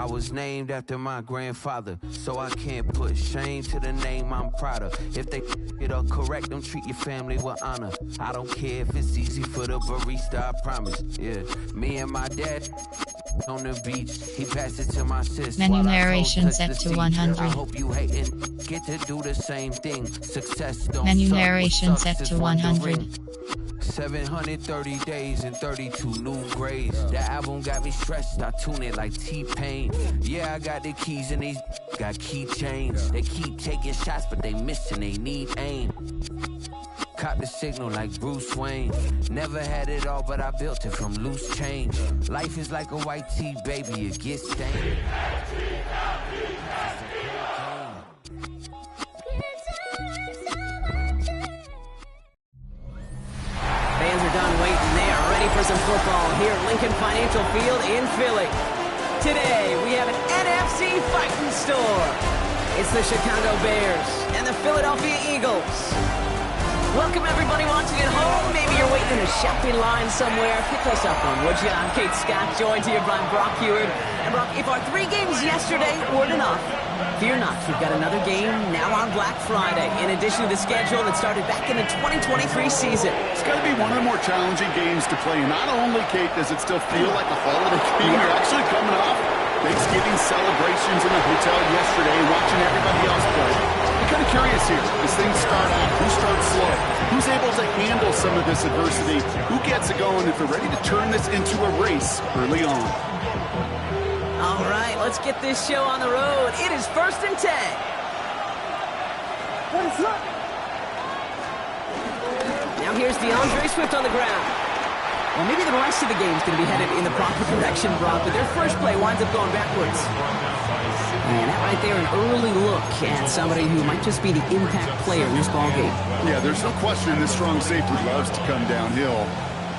was named after my grandfather, so I can't put shame to the name I'm proud of. If they it up correct, don't treat your family with honor. I don't care if it's easy for the barista, I promise. Yeah, me and my dad on the beach, he passed it to my sister. Menu narration set to 100. I hope you hatin', get to do the same thing. Success don't Menu suck. narration What set sucks to is 100. wondering. 730 days and 32 new grades. That album got me stressed, I tune it like T-Pain. Yeah, I got the keys and these got keychains. They keep taking shots, but they missing, they need aim. Caught the signal like Bruce Wayne. Never had it all, but I built it from loose change. Life is like a white tee, baby, it gets stained. Fans are done waiting. They are ready for some football here at Lincoln Financial Field in Philly. Today, we have an NFC fighting store. It's the Chicago Bears and the Philadelphia Eagles. Welcome, everybody watching at home. Maybe you're waiting in a shopping line somewhere. Pick us up on, would you? I'm Kate Scott, joined here by Brock Heward. And Brock, if our 3 games yesterday weren't enough, fear not, we've got another game now on Black Friday, in addition to the schedule that started back in the 2023 season. It's got to be one of the more challenging games to play. Not only, Kate, does it still feel like a holiday game, you're actually coming off Thanksgiving celebrations in the hotel yesterday, watching everybody else play. I'm kind of curious here. As things start out, who starts slow? Who's able to handle some of this adversity? Who gets it going if they're ready to turn this into a race early on? All right, let's get this show on the road. It is 1st and 10. Now here's DeAndre Swift on the ground. Well, maybe the rest of the game is going to be headed in the proper direction, Brock, but their first play winds up going backwards. And that right there, an early look at somebody who might just be the impact player in this ballgame. Yeah, there's no question this strong safety loves to come downhill.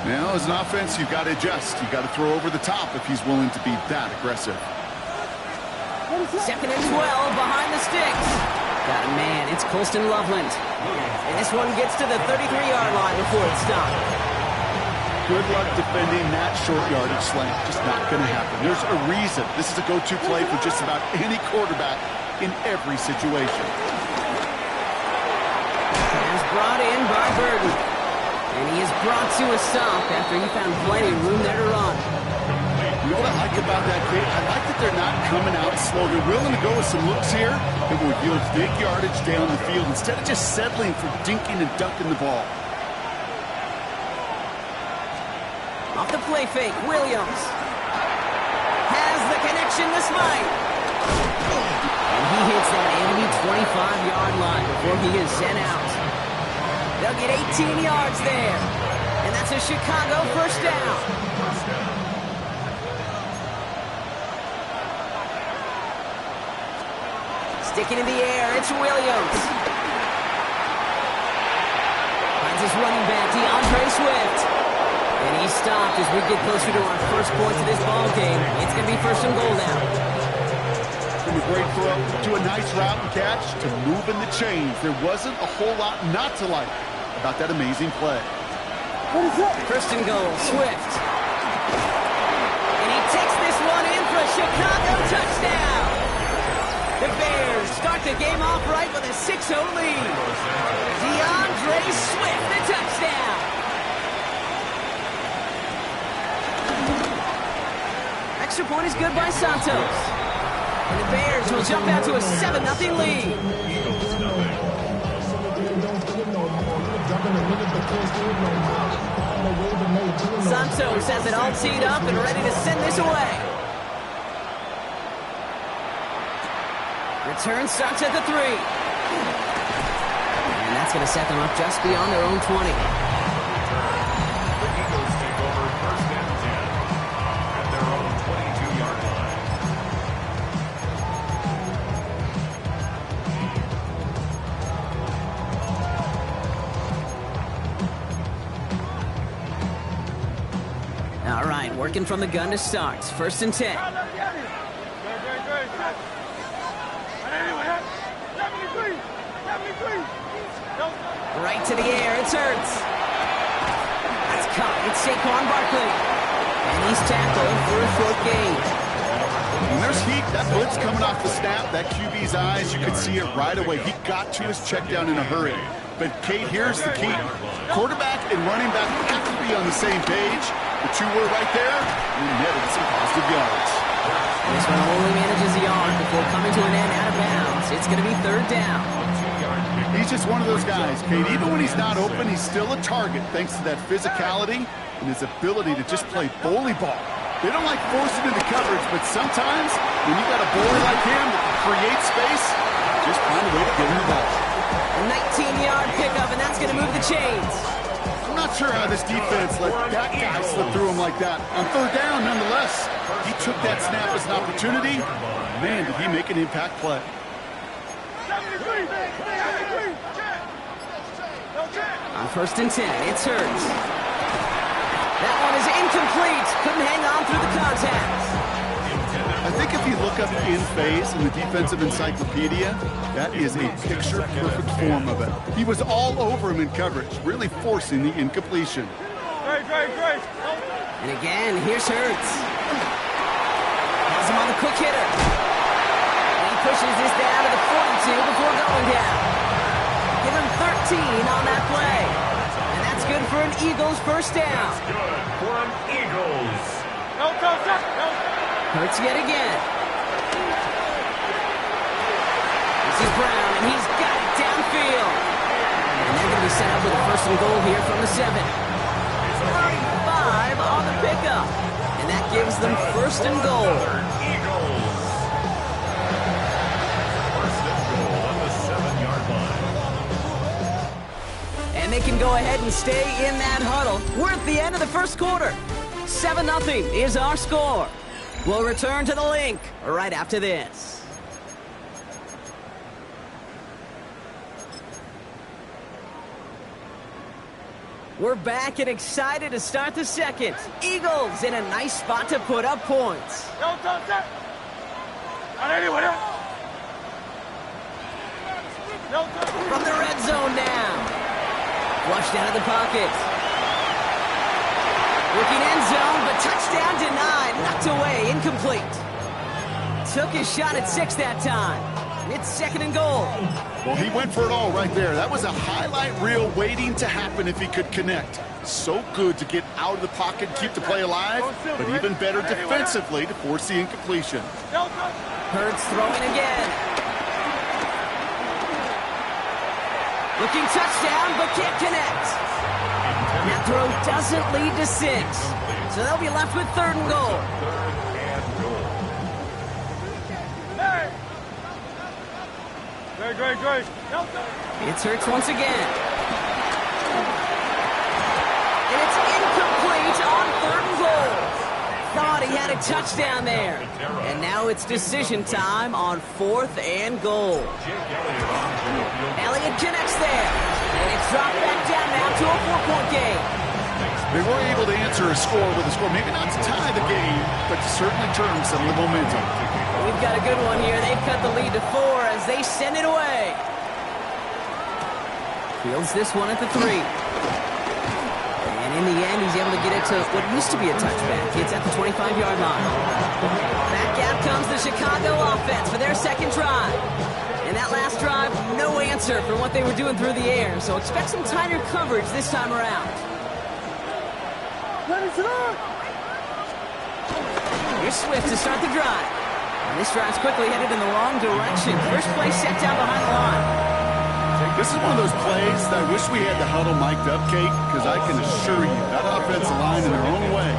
Now, as an offense, you've got to adjust. You've got to throw over the top if he's willing to be that aggressive. 2nd and 12 behind the sticks. Got a man, it's Colston Loveland. And this one gets to the 33-yard line before it's stopped. Good luck defending that short yardage slant. Just not going to happen. There's a reason. This is a go-to play for just about any quarterback in every situation. Pass brought in by Burton. And he is brought to a stop after he found plenty of room there to run. You know what I like about that, Kate? I like that they're not coming out slow. They're willing to go with some looks here that will yield big yardage down the field instead of just settling for dinking and dunking the ball. Off the play fake, Williams has the connection to Smythe. And he hits that enemy 25-yard line before he is sent out. They'll get 18 yards there. And that's a Chicago first down. Sticking in the air, it's Williams. Finds his running back, DeAndre Swift. And he's stopped as we get closer to our first points of this ball game. It's going to be 1st and goal now. From a great throw to a nice route and catch to moving the chains. There wasn't a whole lot not to like about that amazing play. 1st and goal, Swift. And he takes this one in for a Chicago touchdown. The Bears start the game off right with a 6-0 lead. DeAndre Swift, the touchdown. Extra point is good by Santos. And the Bears will jump out to a 7-0 lead. Santos has it all teed up and ready to send this away. Return starts at the 3. And that's going to set them up just beyond their own 20. All right, working from the gun to start. 1st and 10. Right to the air, it's Ertz. That's caught, it's Saquon Barkley. And he's tackled for a short gain. When there's heat, that blitz coming off the snap, that QB's eyes, you could see it right away. He got to his check down in a hurry. But, Kate, here's the key. Quarterback and running back have to be on the same page. The two were right there, and netted some positive yards. This one only manages a yard before coming to an end out of bounds. It's going to be third down. He's just one of those guys, Kate. Even when he's not open, he's still a target thanks to that physicality and his ability to just play bully ball. They don't like forcing into coverage, but sometimes when you got a bully like him that can create space, just find a way to get him the ball. A 19-yard pickup, and that's going to move the chains. I'm not sure how this defense let that guy slip through him like that. On third down, nonetheless, he took that snap as an opportunity. Man, did he make an impact play. On first and 10, it's Hurts. That one is incomplete. Couldn't hang on through the contact. I think if you look up in phase in the defensive encyclopedia, that is a picture-perfect form of it. He was all over him in coverage, really forcing the incompletion. And again, here's Hurts. Has him on the quick hitter. And he pushes this down to the 42 before going down. Give him 13 on that play. And that's good for an Eagles first down. For an Eagles. Hurts yet again. This is Brown, and he's got it downfield. And they're going to be set up with a first and goal here from the 7. 35 on the pickup. And that gives them first and goal. Eagles. First and goal on the 7-yard line. And they can go ahead and stay in that huddle. We're at the end of the first quarter. 7-0 is our score. We'll return to the link right after this. We're back and excited to start the second. Eagles in a nice spot to put up points. From the red zone now. Flushed out of the pocket. Looking end zone, but touchdown denied. Knocked away, incomplete. Took his shot at 6 that time. It's second and goal. Well, he went for it all right there. That was a highlight reel waiting to happen if he could connect. So good to get out of the pocket, keep the play alive, but even better defensively to force the incompletion. Hurts throwing again. Looking touchdown, but can't connect. That throw doesn't lead to 6. So they'll be left with third and goal. It's Hurts once again. And it's incomplete on third and goal. Thought he had a touchdown there. And now it's decision time on fourth and goal. Elliott connects there. And it's dropped back down now to a 4-point game. They were able to answer a score with a score, maybe not to tie the game, but to certainly turn some of the momentum. We've got a good one here. They've cut the lead to 4 as they send it away. Fields this one at the 3. And in the end, he's able to get it to what used to be a touchback. It's at the 25-yard line. Back out comes the Chicago offense for their second drive. And that last drive, no answer for what they were doing through the air. So expect some tighter coverage this time around. Here's Swift to start the drive. And this drive's quickly headed in the wrong direction. First play set down behind the line. This is one of those plays that I wish we had the huddle mic'd up, Kate, because I can assure you that offensive line in their own way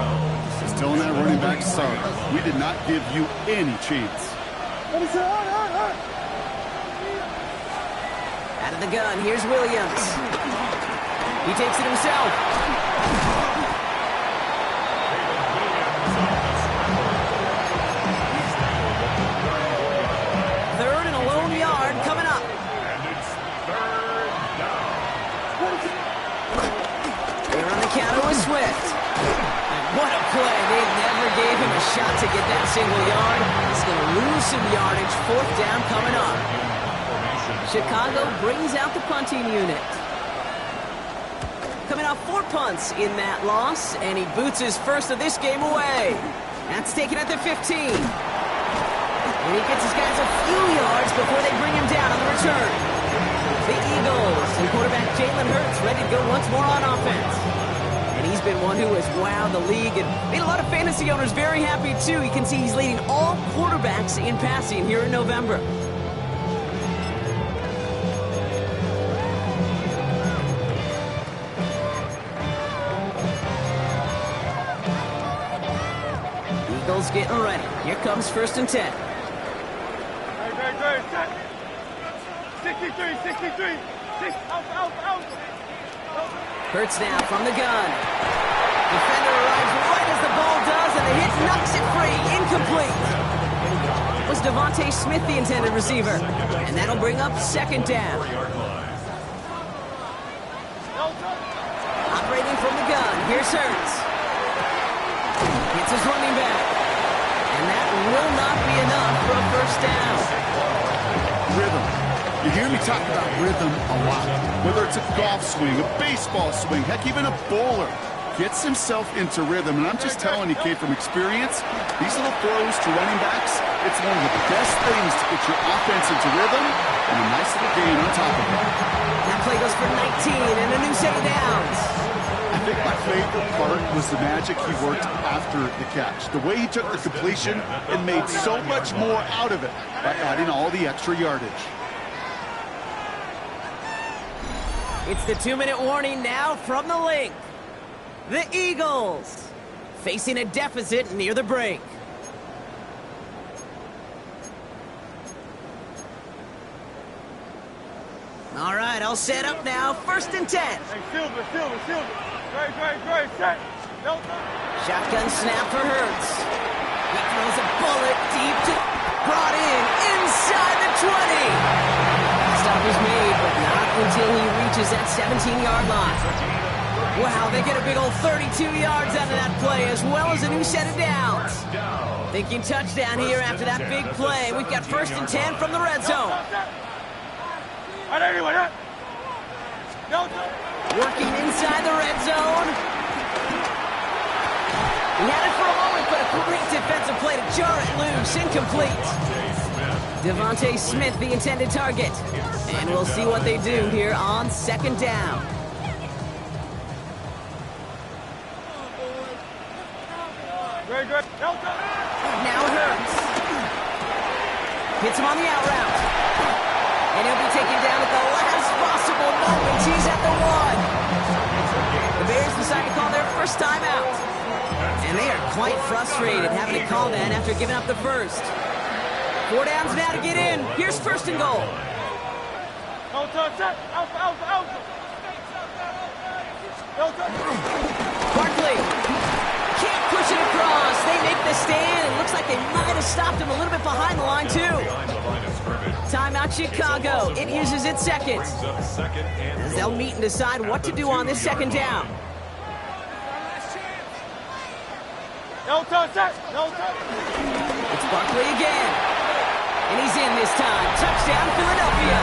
is telling that running back, sorry, we did not give you any chance. Out of the gun, here's Williams. He takes it himself. Third and a lone yard coming up. They're on the counter with Swift. And what a play. They never gave him a shot to get that single yard. He's going to lose some yardage. Fourth down coming up. Chicago brings out the punting unit. Coming off 4 punts in that loss, and he boots his first of this game away. That's taken at the 15. And he gets his guys a few yards before they bring him down on the return. The Eagles and quarterback Jalen Hurts ready to go once more on offense. And he's been one who has wowed the league and made a lot of fantasy owners very happy too. You can see he's leading all quarterbacks in passing here in November. Eagles getting ready. Here comes 1st and 10. Great. 63. Out. Hurts now from the gun. Defender arrives right as the ball does, and the hit knocks it free. Incomplete. Was Devontae Smith the intended receiver? And that'll bring up 2nd down. Operating from the gun. Here's Hurts. Hits his running back. And that will not be enough for a 1st down. Rhythm. You hear me talk about rhythm a lot. Whether it's a golf swing, a baseball swing, heck, even a bowler gets himself into rhythm. And I'm just telling you, kid, from experience, these little throws to running backs, it's one of the best things to get your offense into rhythm and a nice little gain on top of it. That play goes for 19 and a new set of downs. I think my favorite part was the magic he worked after the catch. The way he took the completion and made so much more out of it by adding all the extra yardage. It's the 2-minute warning now from the link. The Eagles facing a deficit near the break. All right, I'll set up now. 1st and 10. Hey, Silver. Great. Set. Shotgun snap for Hurts. He throws a bullet deep to... Brought in inside the 20. Stop is made, but not until he reaches that 17-yard line. Wow, they get a big old 32 yards out of that play, as well as a new set of downs. Thinking touchdown here after that big play. We've got 1st and 10 from the red zone. Working inside the red zone. He had it for a moment, but a great defensive play to jar it loose. Incomplete. Devontae Smith, the intended target. And we'll see what they do here on 2nd down. Now it hurts. Hits him on the out route. And he'll be taken down at the last possible moment. He's at the 1. The Bears decide to call their 1st timeout. And they are quite frustrated having to call that after giving up the 1st. 4 downs now to get in. Here's 1st and goal. Barkley can't push it across. They make the stand. It looks like they might have stopped him a little bit behind the line, too. Timeout Chicago. It uses its 2nd. As they'll meet and decide what to do on this 2nd down. It's Barkley again. And he's in this time. Touchdown, Philadelphia.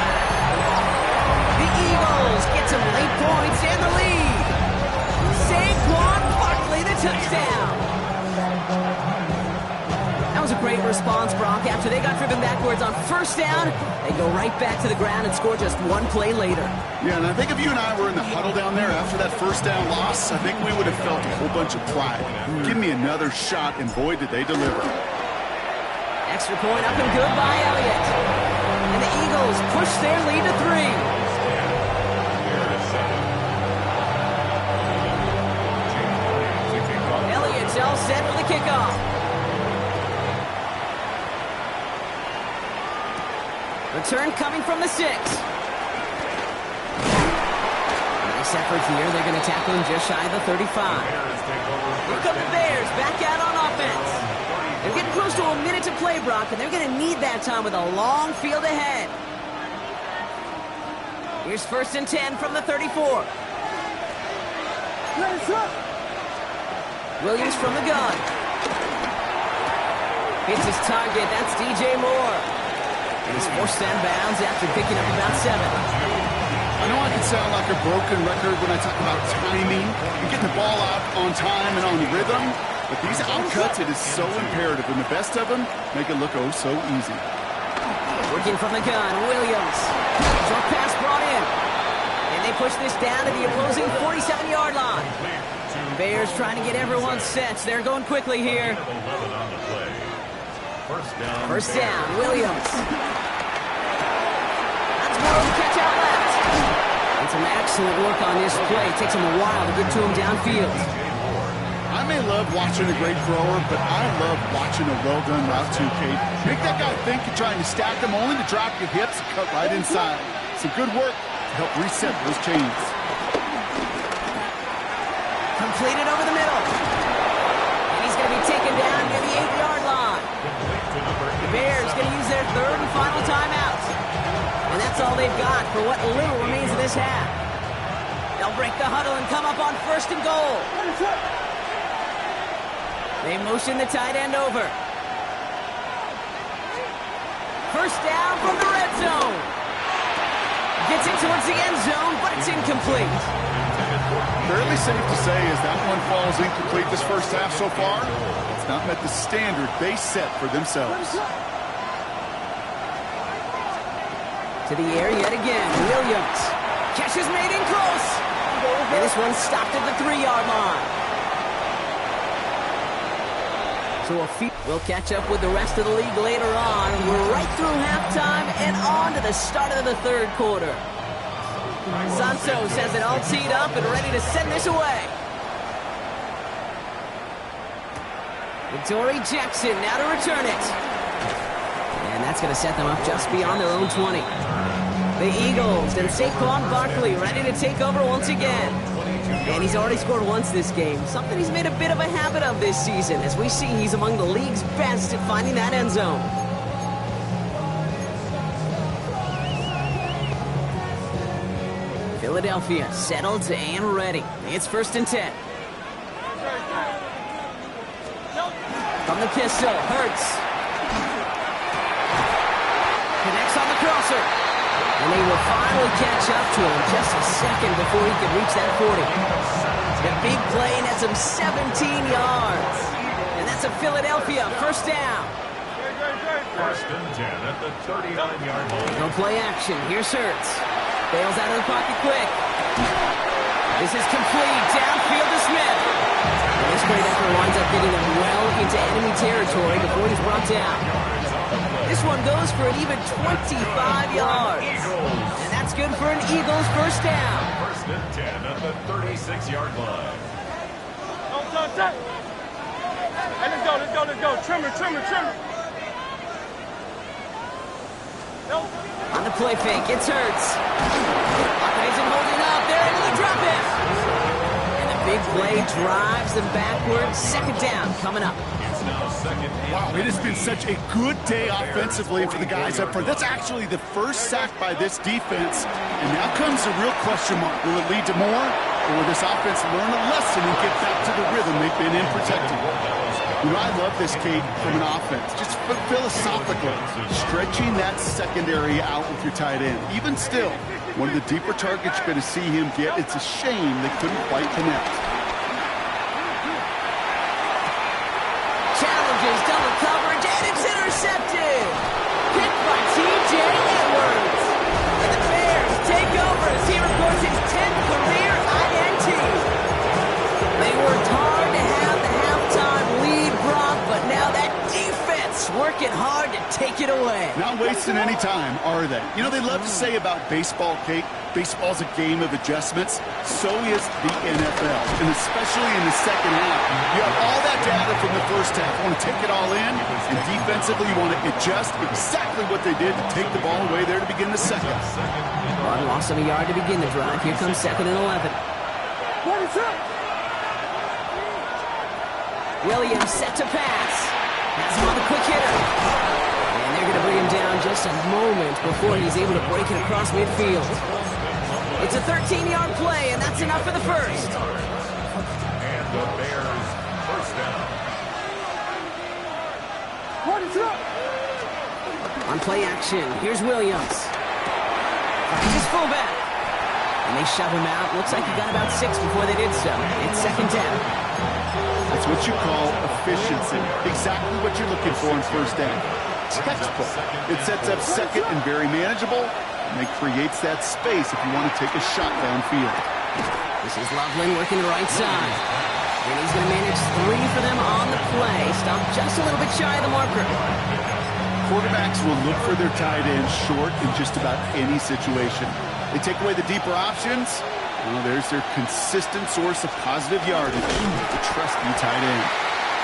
The Eagles get some late points and the lead. Saquon Barkley, the touchdown. That was a great response, Brock. After they got driven backwards on 1st down, they go right back to the ground and score just 1 play later. Yeah, and I think if you and I were in the huddle down there after that 1st down loss, I think we would have felt a whole bunch of pride. Give me another shot, and boy, did they deliver. Extra point up and good by Elliott. And the Eagles push their lead to 3. Elliott's all set for the kickoff. Return coming from the 6. Nice effort here. They're going to tackle him just shy of the 35. Here come the Bears back out on offense. They're getting close to a minute to play, Brock, and they're going to need that time with a long field ahead. Here's 1st and 10 from the 34. Williams from the gun. Hits his target. That's DJ Moore. And he's forced out of bounds after picking up about 7. I know I can sound like a broken record when I talk about timing and getting the ball out on time and on rhythm, But these outcuts, it is so imperative. And the best of them make it look oh so easy. Working from the gun, Williams. Short pass brought in. And they push this down to the opposing 47-yard line. Bears trying to get everyone set. They're going quickly here. 11 on the play. First down, Williams. That's more of a catch out left. And some excellent work on this play. It takes him a while to get to him downfield. I may love watching a great thrower, but I love watching a well-done route too, Kate. Make that guy think you're trying to stack him only to drop your hips and cut right inside. Some good work to help reset those chains. Completed over the middle. And he's going to be taken down near the 8-yard line. The Bears going to use their third and final timeout. And that's all they've got for what little remains of this half. They'll break the huddle and come up on first and goal. They motion the tight end over. First down from the red zone. Gets it towards the end zone, but it's incomplete. Fairly safe to say as that one falls incomplete this first half so far, it's not met the standard they set for themselves. To the air yet again, Williams. Catch is made in close. And this one stopped at the 3-yard line. So we'll catch up with the rest of the league later on. We're right through halftime and on to the start of the third quarter. Santos has it all teed up and ready to send this away. Dory Jackson now to return it. And that's going to set them up just beyond their own 20. The Eagles and Saquon Barkley ready to take over once again. And he's already scored once this game, something he's made a bit of a habit of this season. As we see, he's among the league's best at finding that end zone. Philadelphia settled and ready. It's first and 10. From the pistol, Hurts. Connects on the crosser. And they will finally catch up to him just a second before he could reach that 40. The big play, and that's him 17 yards. And that's a Philadelphia first down. First and 10 at the 39-yard line. No play action. Here's Hurts. Bails out of the pocket quick. This is complete. Downfield to Smith. And this great effort winds up getting them well into enemy territory before he's brought down. This one goes for an even 25 yards. And that's good for an Eagles first down. First and 10 at the 36-yard line. Hey, let's go. Trimmer. On the play fake, it's Hurts. Isn't holding up. They're into the drop in. And the big play drives them backwards. Second down coming up. It's now second. Wow, it has been such a good day offensively for the guys up front. That's actually the first sack by this defense. And now comes the real question mark. Will it lead to more? Or will this offense learn a lesson and get back to the rhythm they've been in protecting? You know, I love this, Kate, from an offense. Just philosophically, stretching that secondary out with your tight end. Even still, one of the deeper targets you're going to see him get. It's a shame they couldn't quite connect. Challenges, double coverage, and it's intercepted. Picked by T.J. Edwards. And the Bears take over as he records his 10th career INT. They worked hard to have the halftime lead, Brock, but now that defense working hard to take it away. Not wasting any time, are they? You know, they love to say about baseball, Kate, baseball's a game of adjustments. So is the NFL, and especially in the second half. You have all that data from the first half. You want to take it all in, and defensively you want to adjust exactly what they did to take the ball away there to begin the second. One loss of a yard to begin the drive. Here comes second and 11. Williams set to pass. Has him on the quick hitter. And they're going to bring him down just a moment before he's able to break it across midfield. It's a 13-yard play, and that's enough for the first. And the Bears first down. On play action, here's Williams. Finds his fullback. And they shove him out. Looks like he got about 6 before they did so. It's second down. That's what you call efficiency. Exactly what you're looking for in first down. Textbook. It sets up second and very manageable, and it creates that space if you want to take a shot downfield. This is Loveland working the right side. And he's going to manage 3 for them on the play. Stop just a little bit shy of the marker. Quarterbacks will look for their tight end short in just about any situation. They take away the deeper options. Well, there's their consistent source of positive yardage, the trusty tight end.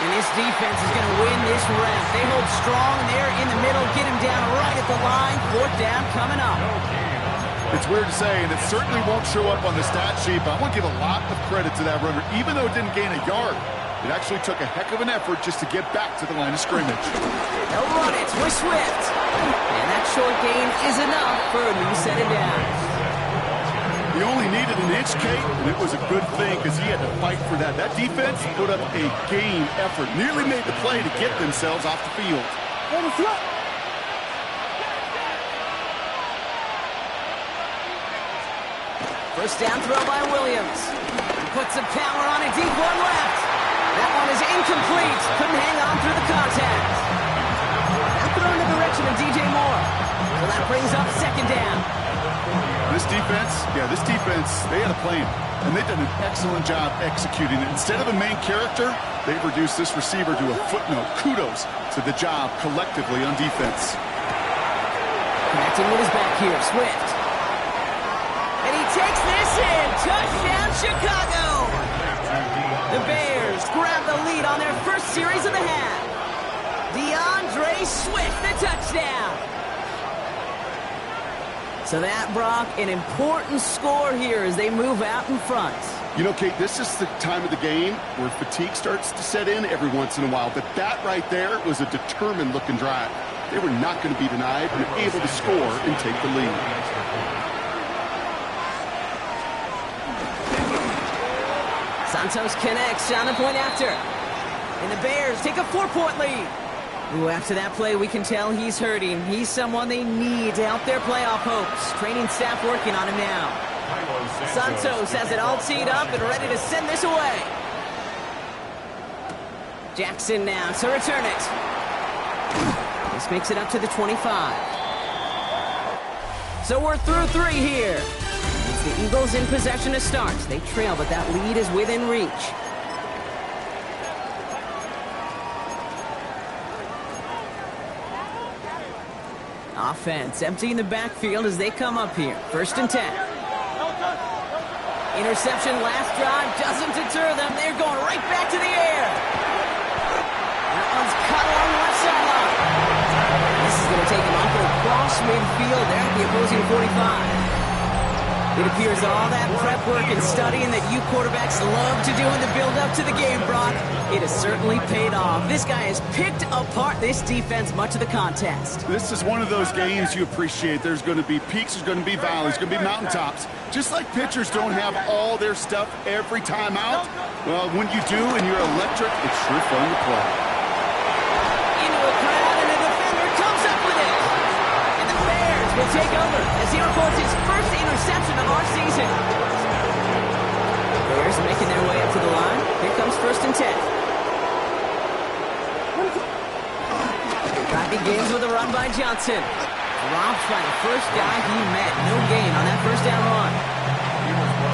And this defense is going to win this round. They hold strong there in the middle, get him down right at the line. 4th down coming up. It's weird to say, and it certainly won't show up on the stat sheet, but I want to give a lot of credit to that runner. Even though it didn't gain a yard, it actually took a heck of an effort just to get back to the line of scrimmage. They'll run it with Swift. And that short gain is enough for a new set of downs. He only needed an inch, Kate, and it was a good thing because he had to fight for that. That defense put up a game effort, nearly made the play to get themselves off the field. First down throw by Williams. He puts some power on it, deep one left. That one is incomplete. Couldn't hang on through the contact. Now thrown in the direction of DJ Moore. So that brings up 2nd down. This defense, they had a plan, and they've done an excellent job executing it. Instead of a main character, they've reduced this receiver to a footnote. Kudos to the job collectively on defense. Connecting with his back here, Swift. And he takes this in. Touchdown, Chicago. The Bears grab the lead on their first series of the half. DeAndre Swift, the touchdown. So that, Brock, an important score here as they move out in front. You know, Kate, this is the time of the game where fatigue starts to set in every once in a while. But that right there was a determined-looking drive. They were not going to be denied and able to score and take the lead. Santos connects on the point after. And the Bears take a 4-point lead. Ooh, after that play, we can tell he's hurting. He's someone they need to help their playoff hopes. Training staff working on him now. Santos has it all teed up and ready to send this away. Jackson now to return it. This makes it up to the 25. So we're through 3 here. It's the Eagles in possession to start. They trail, but that lead is within reach. Offense emptying the backfield as they come up here. 1st and 10. Interception last drive doesn't deter them. They're going right back to the air. That one's cut along the left sideline. This is going to take him up across midfield there at the opposing 45. It appears all that prep work and studying that you quarterbacks love to do in the build-up to the game, Brock, it has certainly paid off. This guy has picked apart this defense much of the contest. This is one of those games you appreciate. There's going to be peaks, there's going to be valleys, there's going to be mountaintops. Just like pitchers don't have all their stuff every time out, well, when you do and you're electric, it's sure fun to play. Into a crowd, and the defender comes up with it. And the Bears will take over as he records his first interception of our season. Bears making their way up to the line. Here comes 1st and 10. Drive begins with a run by Johnson. Dropped by the first guy he met. No gain on that 1st down run.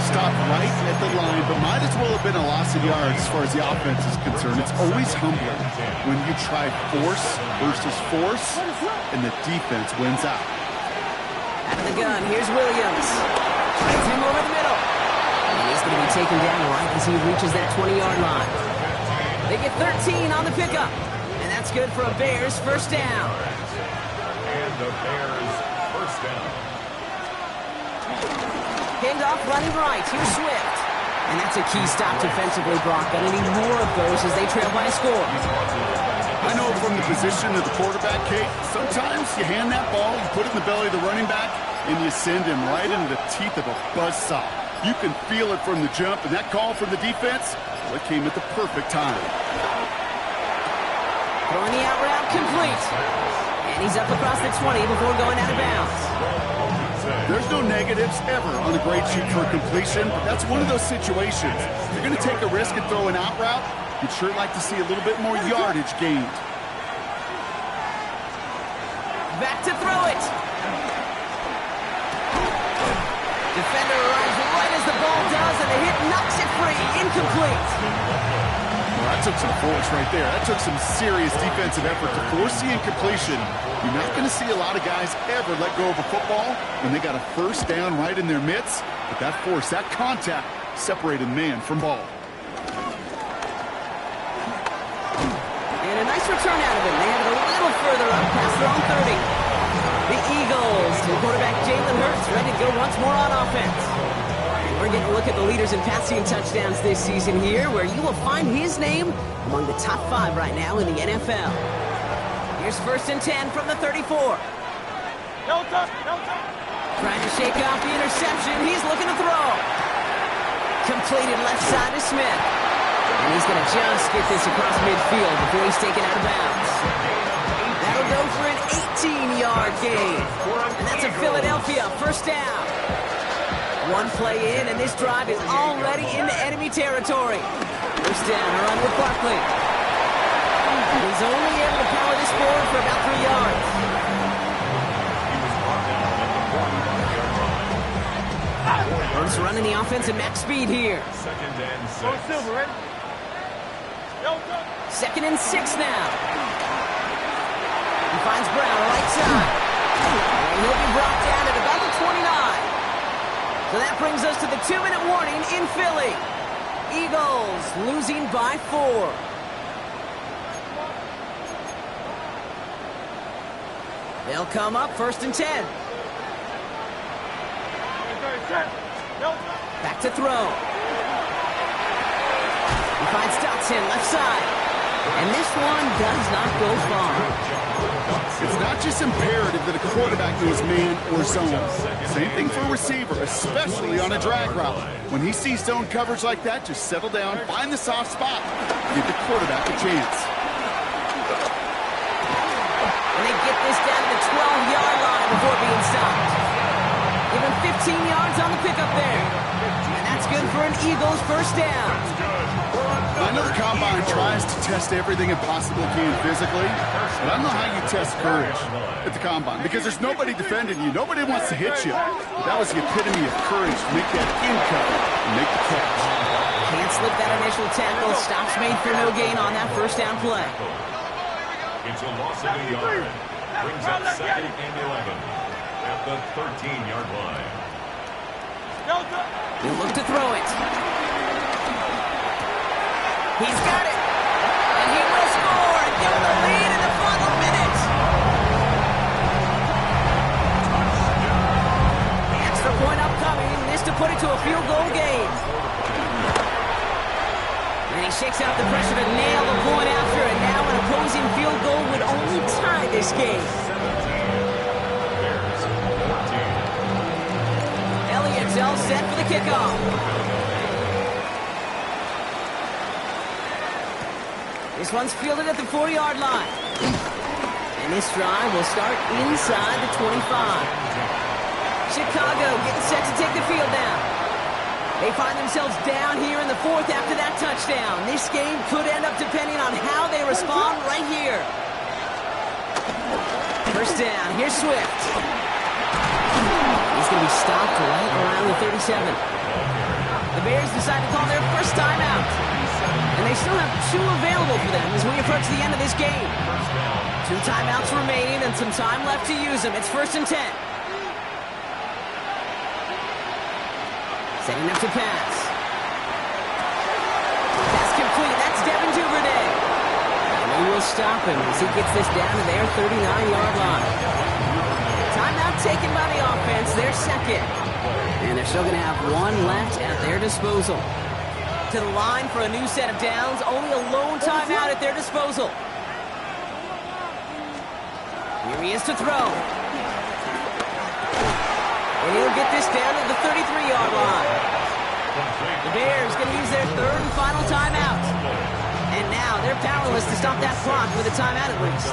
Stopped right at the line, but might as well have been a loss of yards as far as the offense is concerned. It's always humbling when you try force versus force, and the defense wins out. Out of the gun, here's Williams. Finds him over the middle. And he's going to be taken down right as he reaches that 20-yard line. They get 13 on the pickup. And that's good for a Bears 1st down. And the Bears 1st down. Handoff running right. Here's Swift. And that's a key stop defensively, Brock. Gonna need more of those as they trail by a score. I know from the position of the quarterback, Kate, sometimes you hand that ball, you put it in the belly of the running back, and you send him right into the teeth of a buzzsaw. You can feel it from the jump, and that call from the defense, well, it came at the perfect time. Throwing the out route complete. And he's up across the 20 before going out of bounds. There's no negatives ever on a great shoot for completion, but that's one of those situations. You're going to take a risk and throw an out route. You'd sure like to see a little bit more yardage gained. Back to throw it. Defender arrives right as the ball does, and the hit knocks it free. Incomplete. Well, that took some force right there. That took some serious defensive effort to force the incompletion. You're not going to see a lot of guys ever let go of a football when they got a first down right in their midst. But that force, that contact, separated man from ball. And a nice return out of it. They have it a little further up past their own 30. The Eagles, the quarterback Jalen Hurts, ready to go once more on offense. We're getting a look at the leaders in passing touchdowns this season here, where you will find his name among the top 5 right now in the NFL. Here's 1st and 10 from the 34. No touch, no touch. Trying to shake off the interception. He's looking to throw. Completed left side to Smith. And he's going to just get this across midfield before he's taken out of bounds. That'll go for an 18-yard gain. And that's a Philadelphia first down. One play in, and this drive is already into enemy territory. First down, a run with Barkley. He's only able to power this forward for about 3 yards. Hurts running the offense at max speed here. 2nd and 6. Go Silver, ready? No touch. 2nd and 6 now. He finds Brown right side. And he'll be brought down at about the 29. So that brings us to the 2-minute warning in Philly. Eagles losing by 4. They'll come up 1st and 10. No touch. Back to throw. He finds Dotson left side. And this one does not go far. It's not just imperative that a quarterback knows man or zone. Same thing for a receiver, especially on a drag route. When he sees zone coverage like that, just settle down, find the soft spot, give the quarterback a chance. And they get this down to the 12-yard line before being stopped. Give him 15 yards on the pickup there. And that's good for an Eagles first down. I know the Combine tries to test everything it possibly can physically, but I don't know how you test courage at the Combine, because there's nobody defending you. Nobody wants to hit you. But that was the epitome of courage to make that in cover and make the catch. Can't slip that initial tackle. Stops made for no gain on that first down play. It's a loss of a yard. Brings up 2nd and 11 at the 13-yard line. No touch. He'll look to throw it. He's got it. And he will score and give him the lead in the final minute. Extra point upcoming. This to put it to a field goal game. And he shakes out the pressure to nail the point after, and now an opposing field goal would only tie this game. Bears 14. Elliott's all set for the kickoff. This one's fielded at the 4-yard line. And this drive will start inside the 25. Chicago getting set to take the field down. They find themselves down here in the 4th after that touchdown. This game could end up depending on how they respond right here. First down. Here's Swift. He's going to be stopped right around the 37. The Bears decide to call their first timeout. And they still have 2 available for them as we approach the end of this game. 2 timeouts remaining and some time left to use them. It's 1st and 10. Setting up to pass. Pass complete. That's Devin Duvernay. And they will stop him as he gets this down to their 39-yard line. Timeout taken by the offense. Their 2nd. And they're still going to have 1 left at their disposal. To the line for a new set of downs. Only a lone timeout at their disposal. Here he is to throw. And he'll get this down to the 33-yard line. The Bears going to use their 3rd and final timeout. And now they're powerless to stop that clock with a timeout at least.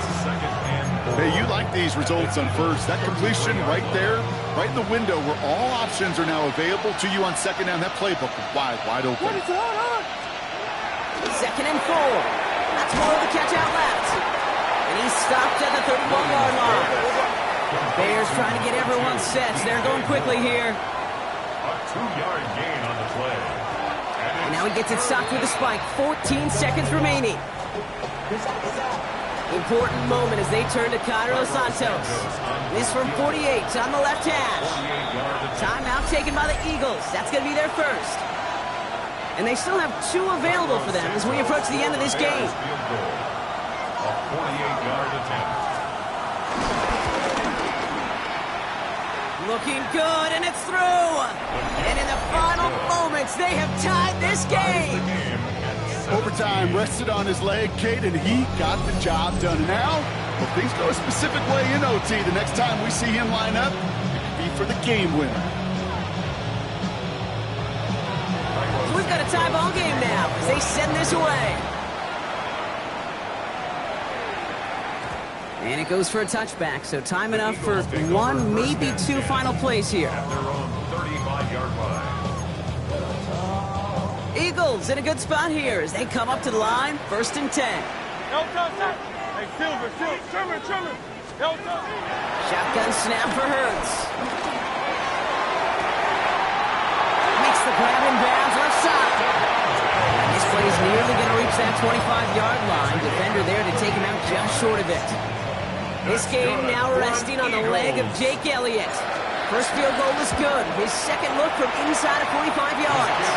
Hey, you like these results on first. That completion right there, right in the window where all options are now available to you on 2nd down. That playbook wide open. 2nd and 4. That's more of the catch out left. And he's stopped at the 31-yard line. Bears trying to get everyone set. They're going quickly here. A 2-yard gain on the play. And now he gets it stopped with a spike. 14 seconds remaining. Important moment as they turn to Cairo Santos. This from 48 on the left hash. Timeout taken by the Eagles. That's going to be their first. And they still have 2 available for them as we approach the end of this game. A 48-yard attempt. Looking good, and it's through. And in the final moments, they have tied this game. Overtime rested on his leg, Kate, and he got the job done. And now, if things go a specific way in OT, the next time we see him line up, it could be for the game winner. So we've got a tie ball game now as they send this away. And it goes for a touchback, so time enough for 1, maybe 2 final plays here. At their own 35-yard line. Eagles in a good spot here as they come up to the line, 1st and 10. Hey, Silver, trimmer. Shotgun snap for Hurts. Makes the grab in bounds left side. This play is nearly going to reach that 25-yard line. Defender there to take him out just short of it. This game now resting on the leg of Jake Elliott. First field goal was good. His second look from inside of 45 yards.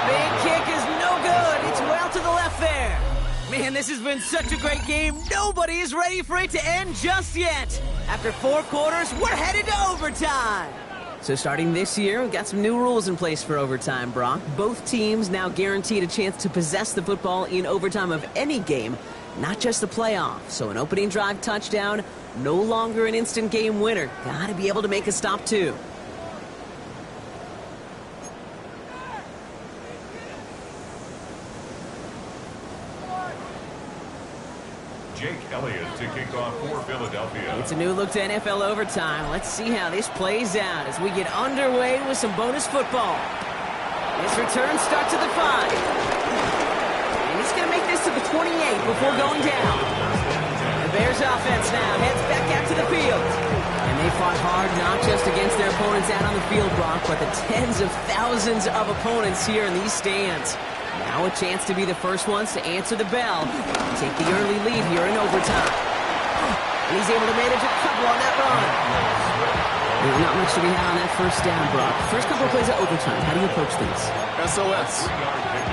Big kick is no good. It's well to the left there. Man, this has been such a great game. Nobody is ready for it to end just yet. After 4 quarters, we're headed to overtime. So starting this year, we've got some new rules in place for overtime, Brock. Both teams now guaranteed a chance to possess the football in overtime of any game, not just the playoff. So an opening drive touchdown, no longer an instant game winner. Got to be able to make a stop, too. Jake Elliott to kick off for Philadelphia. It's a new look to NFL overtime. Let's see how this plays out as we get underway with some bonus football. This return starts at the 5. And he's going to make this to the 28 before going down. The Bears offense now heads back out to the field. And they fought hard not just against their opponents out on the field, Brock, but the tens of thousands of opponents here in these stands. Now a chance to be the first ones to answer the bell and take the early lead here in overtime. And he's able to manage a couple on that run. Not much to be had on that first down, Brock. First couple of plays of overtime, how do you approach things? SOS.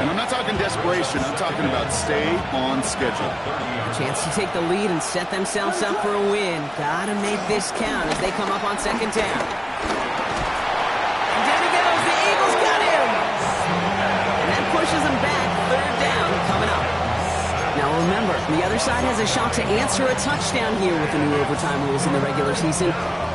And I'm not talking desperation. I'm talking about stay on schedule. A chance to take the lead and set themselves up for a win. Gotta make this count as they come up on 2nd down. And down he goes. The Eagles got him. And that pushes them back. 3rd down coming up. Now remember, the other side has a shot to answer a touchdown here with the new overtime rules in the regular season.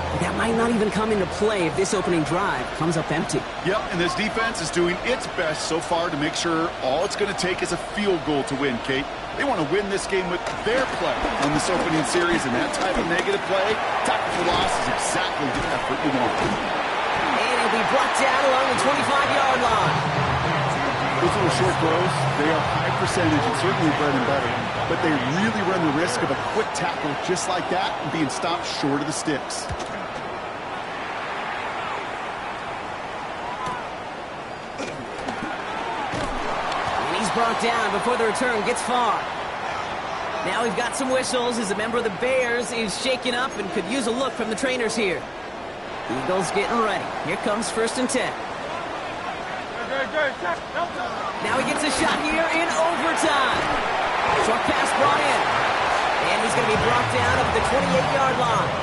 But that might not even come into play if this opening drive comes up empty. Yep, and this defense is doing its best so far to make sure all it's going to take is a field goal to win, Kate. They want to win this game with their play on this opening series, and that type of negative play, tackle for loss, is exactly the effort you want. And he'll be brought down along the 25-yard line. Those little short throws, they are high percentage and certainly bread and butter, but they really run the risk of a quick tackle just like that and being stopped short of the sticks. Brought down before the return gets far. Now we've got some whistles as a member of the Bears is shaken up and could use a look from the trainers here. Eagles getting ready. Here comes 1st and 10. Now he gets a shot here in overtime. Short pass brought in. And he's going to be brought down at the 28-yard line.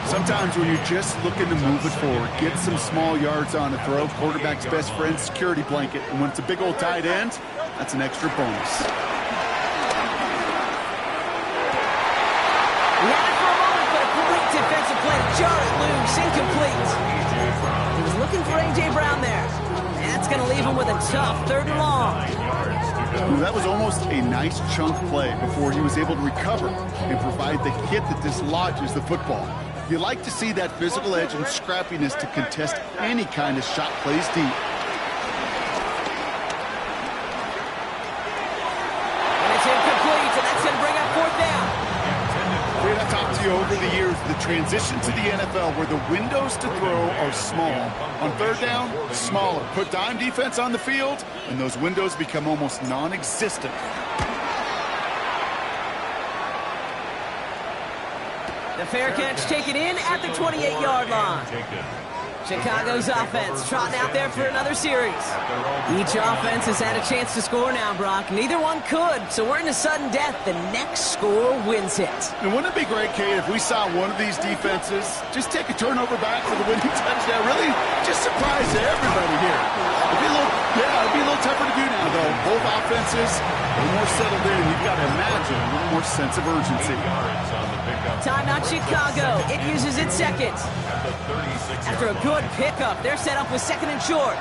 Sometimes when you're just looking to move it forward, get some small yards on a throw, quarterback's best friend, security blanket. And when it's a big old tight end, that's an extra bonus. Not for a moment, but a great defensive play to jar it loose, incomplete. He was looking for A.J. Brown there. And that's going to leave him with a tough 3rd and long. That was almost a nice chunk play before he was able to recover and provide the hit that dislodges the football. You like to see that physical edge and scrappiness to contest any kind of shot plays deep. you over the years, the transition to the NFL where the windows to throw are small. On third down, smaller. Put dime defense on the field, and those windows become almost non-existent. The fair catch taken in at the 28-yard line. Chicago's offense trotting out there for another series. Each offense has had a chance to score now, Brock. Neither one could, so we're in a sudden death. The next score wins it. And wouldn't it be great, Kate, if we saw one of these defenses just take a turnover back for the winning touchdown? Really just surprise everybody here. It'd be a little tougher to do now, though. Both offenses are more settled in. You've got to imagine a little more sense of urgency. Timeout Chicago. It uses its second. After a good pickup, they're set up with second and short.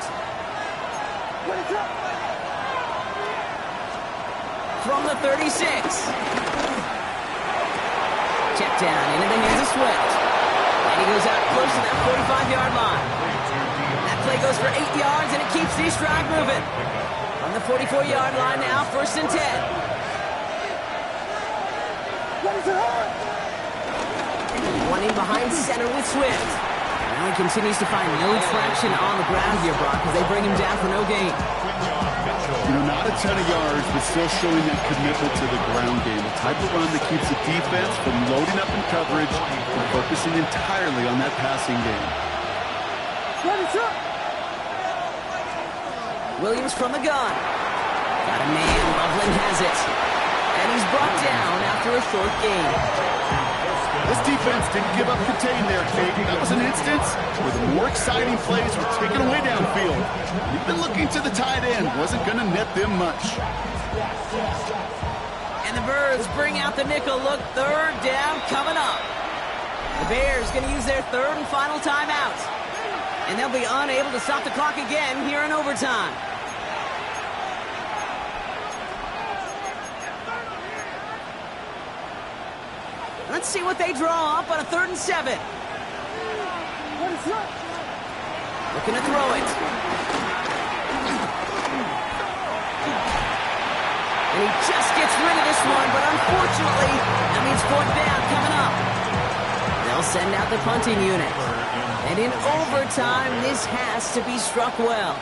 From the 36. Check down into the hands of Swift. And he goes out close to that 45-yard line. That play goes for 8 yards, and it keeps this drive moving. From the 44-yard line now, 1st and 10. One in behind center with Swift. Now he continues to find no traction on the ground here, Brock, as they bring him down for no gain. You know, not a ton of yards, but still showing that commitment to the ground game. The type of run that keeps the defense from loading up in coverage and focusing entirely on that passing game. Williams from the gun. Got a man, Loveland has it. And he's brought down after a short gain. This defense didn't give up contain there, Kate. That was an instance where the more exciting plays were taken away downfield. Even looking to the tight end wasn't going to net them much. And the Birds bring out the nickel look. 3rd down coming up. The Bears going to use their 3rd and final timeout. And they'll be unable to stop the clock again here in overtime. Let's see what they draw up on a 3rd and 7. Looking to throw it. And he just gets rid of this one, but unfortunately, that means 4th down coming up. They'll send out the punting unit. And in overtime, this has to be struck well.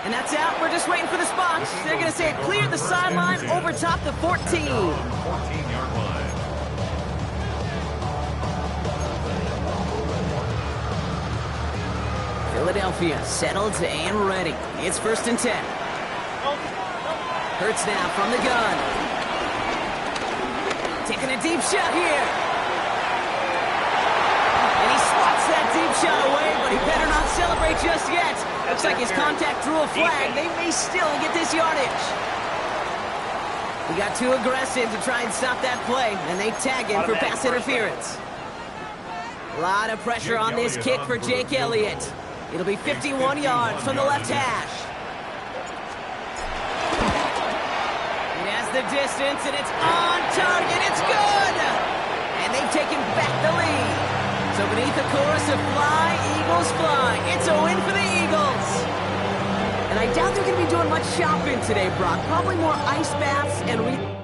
And that's out. We're just waiting for the spots. They're going to say it cleared the sideline over top the 14. 14-yard line. Philadelphia settled and ready. It's 1st and 10. Hurts now from the gun. Taking a deep shot here. And he swats that deep shot away, but he better not celebrate just yet. Looks like his contact drew a flag. They may still get this yardage. He got too aggressive to try and stop that play, and they tag him for pass interference. A lot of pressure on this kick for Jake Elliott. It'll be 51 yards from the left hash. It has the distance, and it's on target. It's good! And they've taken back the lead. So beneath the chorus of Fly, Eagles Fly, it's a win for the Eagles. And I doubt they're going to be doing much shopping today, Brock. Probably more ice baths and